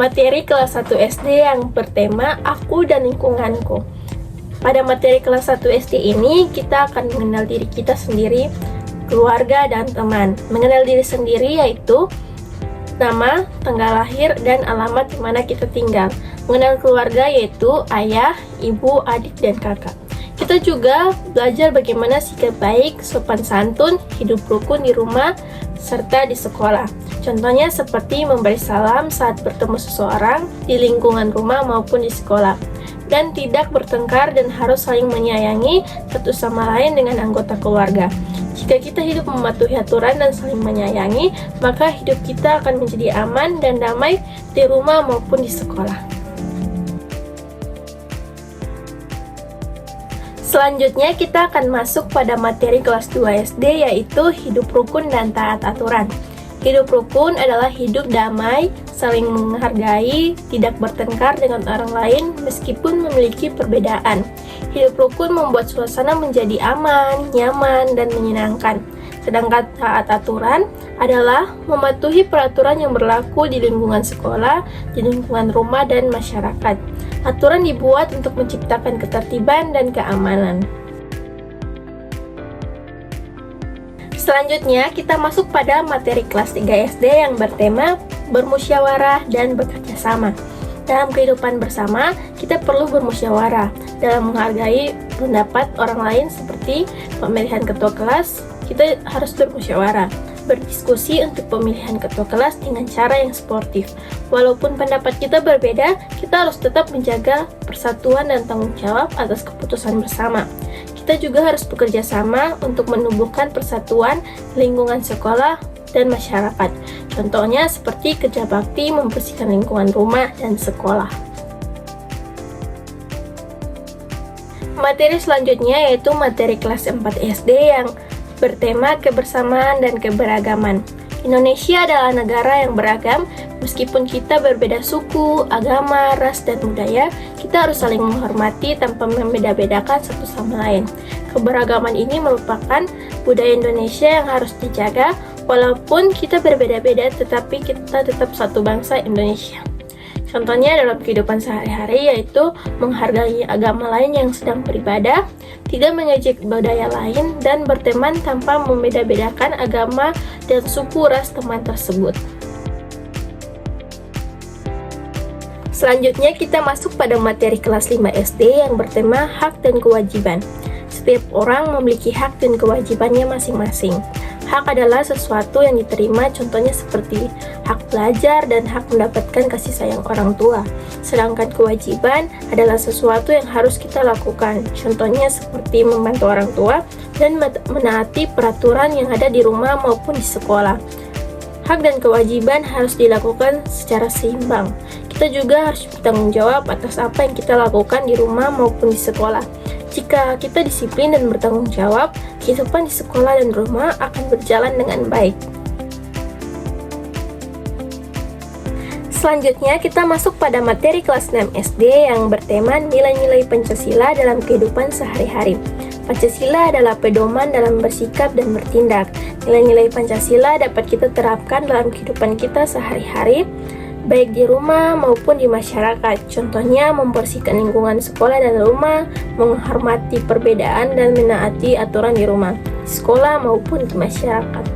materi kelas 1 SD yang bertema Aku dan Lingkunganku. Pada materi kelas 1 SD ini, kita akan mengenal diri kita sendiri, keluarga, dan teman. Mengenal diri sendiri yaitu nama, tanggal lahir, dan alamat di mana kita tinggal. Mengenal keluarga yaitu ayah, ibu, adik, dan kakak. Kita juga belajar bagaimana sikap baik, sopan santun, hidup rukun di rumah, serta di sekolah. Contohnya seperti memberi salam saat bertemu seseorang di lingkungan rumah maupun di sekolah. Dan tidak bertengkar dan harus saling menyayangi satu sama lain dengan anggota keluarga. Jika kita hidup mematuhi aturan dan saling menyayangi, maka hidup kita akan menjadi aman dan damai di rumah maupun di sekolah. Selanjutnya kita akan masuk pada materi kelas 2 SD yaitu hidup rukun dan taat aturan. Hidup rukun adalah hidup damai, saling menghargai, tidak bertengkar dengan orang lain meskipun memiliki perbedaan. Hidup rukun membuat suasana menjadi aman, nyaman, dan menyenangkan. Sedangkan taat aturan adalah mematuhi peraturan yang berlaku di lingkungan sekolah, di lingkungan rumah, dan masyarakat. Aturan dibuat untuk menciptakan ketertiban dan keamanan. Selanjutnya, kita masuk pada materi kelas 3 SD yang bertema bermusyawarah dan bekerja sama. Dalam kehidupan bersama, kita perlu bermusyawarah dalam menghargai pendapat orang lain seperti pemilihan ketua kelas. Kita harus bermusyawarah, berdiskusi untuk pemilihan ketua kelas dengan cara yang sportif. Walaupun pendapat kita berbeda, kita harus tetap menjaga persatuan dan tanggung jawab atas keputusan bersama. Kita juga harus bekerja sama untuk menumbuhkan persatuan lingkungan sekolah dan masyarakat. Contohnya seperti kerja bakti membersihkan lingkungan rumah dan sekolah. Materi selanjutnya yaitu materi kelas 4 SD yang bertema kebersamaan dan keberagaman. Indonesia adalah negara yang beragam, meskipun kita berbeda suku, agama, ras, dan budaya, kita harus saling menghormati tanpa membeda-bedakan satu sama lain. Keberagaman ini merupakan budaya Indonesia yang harus dijaga, walaupun kita berbeda-beda tetapi kita tetap satu bangsa Indonesia. Contohnya dalam kehidupan sehari-hari yaitu menghargai agama lain yang sedang beribadah, tidak mengejek budaya lain, dan berteman tanpa membeda-bedakan agama dan suku ras teman tersebut. Selanjutnya kita masuk pada materi kelas 5 SD yang bertema hak dan kewajiban. Setiap orang memiliki hak dan kewajibannya masing-masing. Hak adalah sesuatu yang diterima, contohnya seperti hak belajar dan hak mendapatkan kasih sayang orang tua. Sedangkan kewajiban adalah sesuatu yang harus kita lakukan, contohnya seperti membantu orang tua dan menaati peraturan yang ada di rumah maupun di sekolah. Hak dan kewajiban harus dilakukan secara seimbang. Kita juga harus bertanggung jawab atas apa yang kita lakukan di rumah maupun di sekolah. Jika kita disiplin dan bertanggung jawab, kehidupan di sekolah dan rumah akan berjalan dengan baik. Selanjutnya kita masuk pada materi kelas 6 SD yang bertema nilai-nilai Pancasila dalam kehidupan sehari-hari. Pancasila adalah pedoman dalam bersikap dan bertindak. Nilai-nilai Pancasila dapat kita terapkan dalam kehidupan kita sehari-hari, baik di rumah maupun di masyarakat. Contohnya membersihkan lingkungan sekolah dan rumah, menghormati perbedaan dan menaati aturan di rumah, di sekolah maupun di masyarakat.